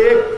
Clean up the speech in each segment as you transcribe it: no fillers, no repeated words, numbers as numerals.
1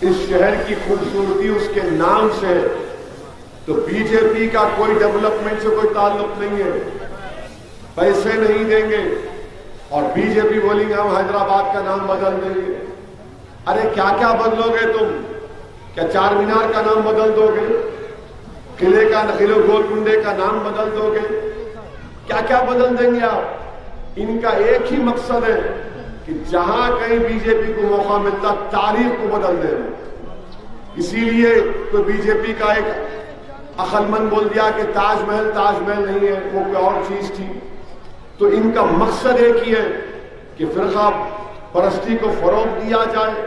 اس شہر کی خوبصورتی اس کے نام سے ہے، تو بی جے پی کا کوئی ڈیولپمنٹ سے کوئی تعلق نہیں ہے، پیسے نہیں دیں گے اور بی جے پی بولیں گے ہم حیدرآباد کا نام بدل دیں گے۔ ارے کیا کیا بدلو گے تم؟ کیا چار مینار کا نام بدل دو گے؟ قلعے گولکنڈے کا نام بدل دو گے؟ کیا کیا بدل دیں گے آپ؟ ان کا ایک ہی مقصد ہے کہ جہاں کہیں بی جے پی کو موقع ملتا تاریخ کو بدل دینا۔ اسی لیے کوئی بی جے پی کا ایک عقل مند بول دیا کہ تاج محل نہیں ہے، وہ کوئی اور چیز تھی۔ تو ان کا مقصد ایک ہی ہے کہ فرقہ پرستی کو فروغ دیا جائے،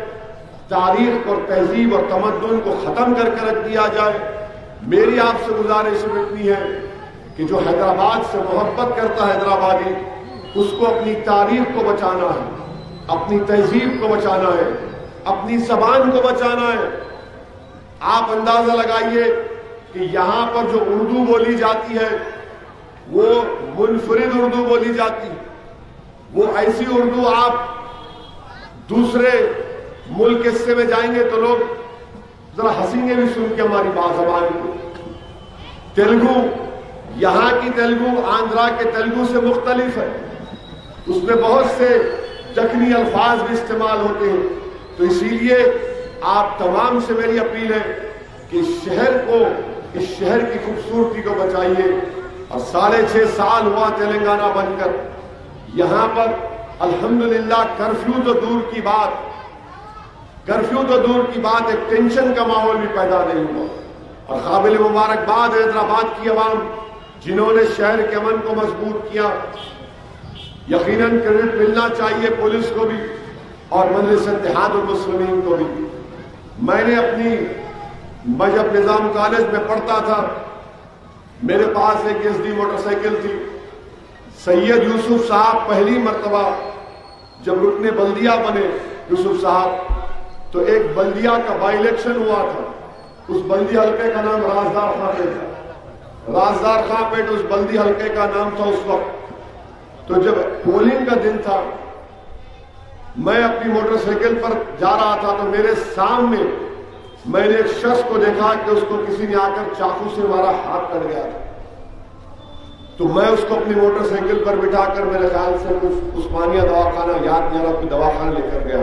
تاریخ اور تہذیب اور تمدن کو ختم کر کے رکھ دیا جائے۔ میری آپ سے گزارش اتنی ہے کہ جو حیدرآباد سے محبت کرتا ہے حیدرآبادی، اس کو اپنی تاریخ کو بچانا ہے، اپنی تہذیب کو بچانا ہے، اپنی زبان کو بچانا ہے۔ آپ اندازہ لگائیے کہ یہاں پر جو اردو بولی جاتی ہے وہ منفرد اردو بولی جاتی ہے، وہ ایسی اردو آپ دوسرے ملک کے حصے میں جائیں گے تو لوگ ذرا ہنسیں گے بھی سن کے ہماری بات زبان کو۔ تیلگو، یہاں کی تیلگو آندھرا کے تیلگو سے مختلف ہے، اس میں بہت سے دکنی الفاظ بھی استعمال ہوتے ہیں۔ تو اسی لیے آپ تمام سے میری اپیل ہے کہ اس شہر کی خوبصورتی کو بچائیے۔ اور 6.5 سال ہوا تلنگانہ بن کر، یہاں پر الحمدللہ کرفیو تو دور کی بات ایک ٹینشن کا ماحول بھی پیدا نہیں ہوا۔ اور قابل مبارکباد حیدرآباد کی عوام جنہوں نے شہر کے امن کو مضبوط کیا، یقیناً کریڈٹ ملنا چاہیے پولیس کو بھی اور مجلس اتحاد المسلمین کو بھی۔ میں جب نظام کالج میں پڑھتا تھا، میرے پاس ایک ایس ڈی موٹر سائیکل تھی۔ سید یوسف صاحب پہلی مرتبہ جب رکن بلدیہ بنے یوسف صاحب، تو ایک بلدیہ کا بائی الیکشن ہوا تھا۔ اس بلدی حلقے کا نام رازدار خاں پیٹ تھا۔ رازدار خاں پیٹ اس بلدی حلقے کا نام تھا اس وقت۔ تو جب پولنگ کا دن تھا، میں اپنی موٹر سائیکل پر جا رہا تھا تو میرے سامنے میں نے ایک شخص کو دیکھا کہ اس کو کسی نے آ کر چاقو سے ہمارا ہاتھ کٹ گیا تھا۔ تو میں اس کو اپنی موٹر سائیکل پر بٹھا کر میرے خیال سے عثمانیہ دواخانہ، یاد نہیں آ رہا، کوئی دواخانہ لے کر گیا۔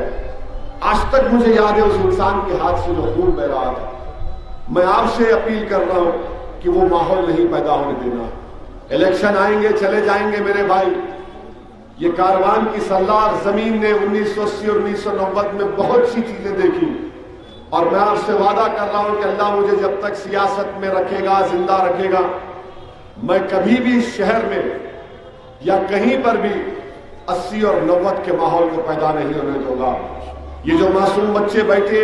آج تک مجھے یاد ہے اس انسان کے ہاتھ سے جو خون بہ رہا تھا۔ میں آپ سے اپیل کر رہا ہوں کہ وہ ماحول نہیں پیدا ہونے دینا۔ الیکشن آئیں گے، چلے جائیں گے میرے بھائی۔ یہ کاروان کی سلار زمین نے 1980 اور 1990 میں بہت سی چیزیں دیکھی، اور میں آپ سے وعدہ کر رہا ہوں کہ اللہ مجھے جب تک سیاست میں رکھے گا، زندہ رکھے گا، میں کبھی بھی اس شہر میں یا کہیں پر بھی 80 اور 90 کے ماحول کو پیدا نہیں ہونے دوں گا۔ یہ جو معصوم بچے بیٹھے،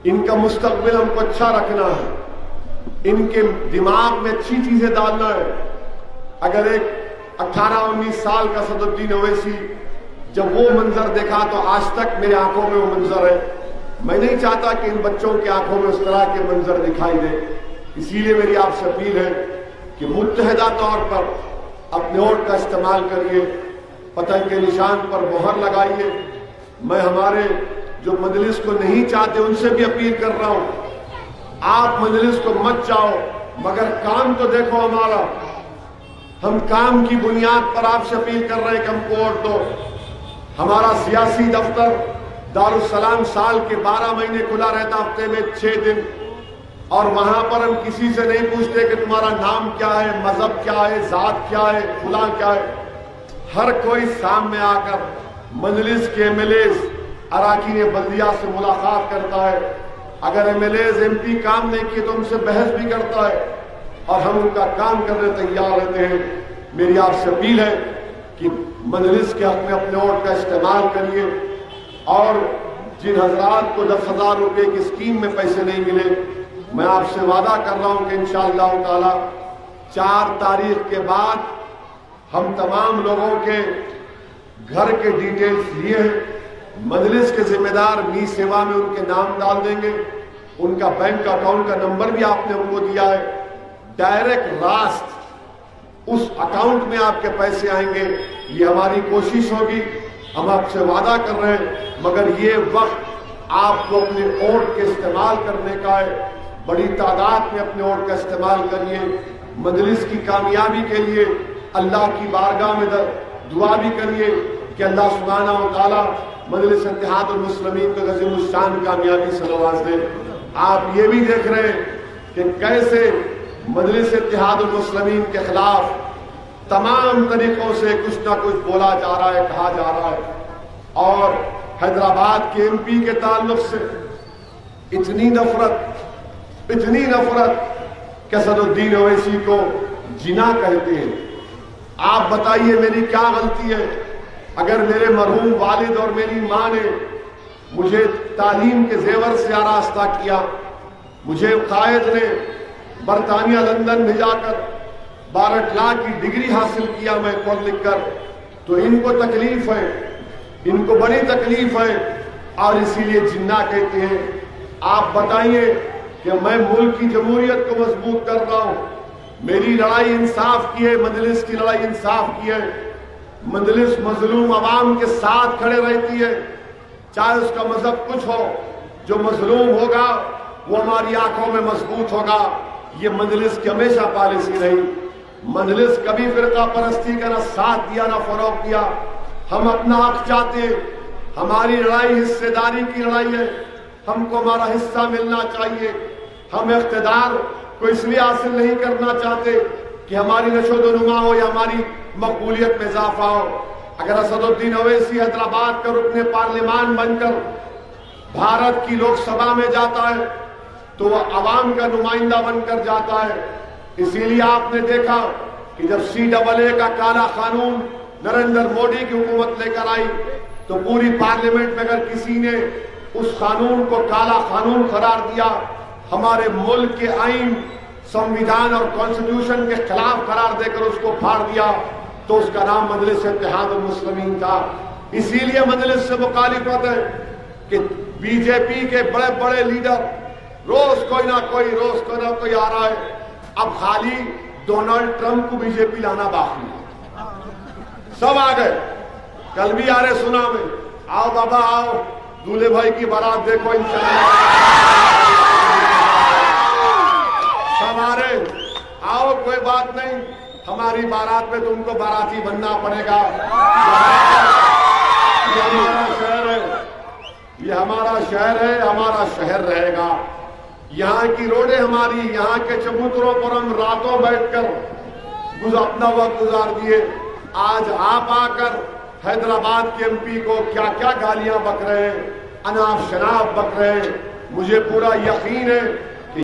ان کا مستقبل ہم کو اچھا رکھنا ہے، ان کے دماغ میں اچھی چیزیں ڈالنا ہے۔ اگر ایک 18-19 سال کا صدرالدین اویسی جب وہ منظر دیکھا تو آج تک میرے آنکھوں میں وہ منظر ہے۔ میں نہیں چاہتا کہ ان بچوں کی آنکھوں میں اس طرح کے منظر دکھائی دے۔ اسی لیے میری آپ سے اپیل ہے کہ متحدہ طور پر اپنے ووٹ کا استعمال کریے، پتنگ کے نشان پر مہر لگائیے۔ میں ہمارے جو مجلس کو نہیں چاہتے ان سے بھی اپیل کر رہا ہوں، آپ مجلس کو مت چاہو مگر کام تو دیکھو ہمارا۔ ہم کام کی بنیاد پر آپ سے اپیل کر رہے ہیں کہ ہم کو ووٹ دو۔ ہمارا سیاسی دفتر دارالسلام سال کے 12 مہینے کھلا رہتا، ہفتے میں 6 دن، اور وہاں پر ہم کسی سے نہیں پوچھتے کہ تمہارا نام کیا ہے، مذہب کیا ہے، ذات کیا ہے، فلاں کیا ہے۔ ہر کوئی سامنے آ کر مجلس کے ایم ایل ایز، اراکین بلدیہ سے ملاقات کرتا ہے۔ اگر M L As M P کام نہیں کیے تو ان سے بحث بھی کرتا ہے، اور ہم ان کا کام کرنے تیار رہتے ہیں۔ میری آپ سے اپیل ہے کہ مجلس کے حق میں اپنے ووٹ کا استعمال کریے، اور جن حضرات کو 10,000 روپے کی اسکیم میں پیسے نہیں ملے، میں آپ سے وعدہ کر رہا ہوں کہ انشاءاللہ تعالی 4 تاریخ کے بعد ہم تمام لوگوں کے گھر کے ڈیٹیلز لیے ہیں۔ مجلس کے ذمہ دار می سیوا میں ان کے نام ڈال دیں گے، ان کا بینک اکاؤنٹ کا نمبر بھی آپ نے ہم کو دیا ہے، ڈائریکٹ راست اس اکاؤنٹ میں آپ کے پیسے آئیں گے۔ یہ ہماری کوشش ہوگی، ہم آپ سے وعدہ کر رہے ہیں، مگر یہ وقت آپ کو اپنے ووٹ کے استعمال کرنے کا ہے، بڑی تعداد میں اپنے ووٹ کا استعمال کریے۔ مجلس کی کامیابی کے لیے اللہ کی بارگاہ میں دعا بھی کریے کہ اللہ سبحانہ و تعالیٰ مجلس اتحاد المسلمین کو عظیم الشان کامیابی سے نواز دے۔ آپ یہ بھی دیکھ رہے ہیں کہ کیسے مجلس اتحاد المسلمین کے خلاف تمام طریقوں سے کچھ نہ کچھ بولا جا رہا ہے، کہا جا رہا ہے، اور حیدرآباد کے ایم پی کے تعلق سے اتنی نفرت کہ اسد الدین اویسی کو جنا کہتے ہیں۔ آپ بتائیے میری کیا غلطی ہے؟ اگر میرے مرحوم والد اور میری ماں نے مجھے تعلیم کے زیور سے آراستہ کیا، مجھے قائد نے برطانیہ لندن بھیجا کر 12 لاکھ کی ڈگری حاصل کیا میں پڑھ لکھ کر، تو ان کو تکلیف ہے، ان کو بڑی تکلیف ہے اور اسی لیے جنہ کہتے ہیں۔ آپ بتائیے کہ میں ملک کی جمہوریت کو مضبوط کر رہا ہوں، میری لڑائی انصاف کی ہے، مجلس کی لڑائی انصاف کی ہے، مجلس مظلوم عوام کے ساتھ کھڑے رہتی ہے، چاہے اس کا مذہب کچھ ہو، جو مظلوم ہوگا وہ ہماری آنکھوں میں مضبوط ہوگا۔ یہ مجلس کی ہمیشہ پالیسی رہی۔ مجلس کبھی فرقہ پرستی کا نہ ساتھ دیا نہ فروغ دیا۔ ہم اپنا حق چاہتے ہیں، ہماری لڑائی حصے داری کی لڑائی ہے، ہم کو ہمارا حصہ ملنا چاہیے۔ ہم اقتدار کو اس لیے حاصل نہیں کرنا چاہتے کہ ہماری نشو و نما ہو یا ہماری مقبولیت میں اضافہ ہو۔ اگر اسد الدین اویسی حیدرآباد کا رکن پارلیمان بن کر بھارت کی لوک سبھا میں جاتا ہے تو وہ عوام کا نمائندہ بن کر جاتا ہے۔ اسی لیے آپ نے دیکھا کہ جب CAA کا کالا قانون نریندر مودی کی حکومت لے کر آئی تو پوری پارلیمنٹ میں اگر کسی نے اس قانون کو کالا قانون قرار دیا، ہمارے ملک کے آئین، سنویدھان اور کانسٹیٹیوشن کے خلاف قرار دے کر اس کو پھاڑ دیا، تو اس کا نام مجلس اتحاد المسلمین تھا۔ اسی لیے مجلس سے مخالفت ہے کہ BJP کے بڑے بڑے لیڈر روز کوئی نہ کوئی آ رہا ہے۔ اب خالی ڈونلڈ ٹرمپ کو BJP لانا باقی ہے، سب آ گئے۔ کل بھی آ رہے سنا میں، آؤ بابا آؤ، دولہے بھائی کی بارات دیکھو انشاءاللہ، سب آ رہے، آؤ کوئی بات نہیں، ہماری بارات میں تم کو باراتی بننا پڑے گا۔ یہ ہمارا شہر ہے، یہ ہمارا شہر ہے، ہمارا شہر رہے گا۔ یہاں کی روڈیں ہماری، یہاں کے چبوتروں پر ہم راتوں بیٹھ کر اپنا وقت گزار دیے۔ آج آپ آ کر حیدرآباد کے MP کو کیا کیا گالیاں بک رہے ہیں، اناف شناف بک رہے ہیں۔ مجھے پورا یقین ہے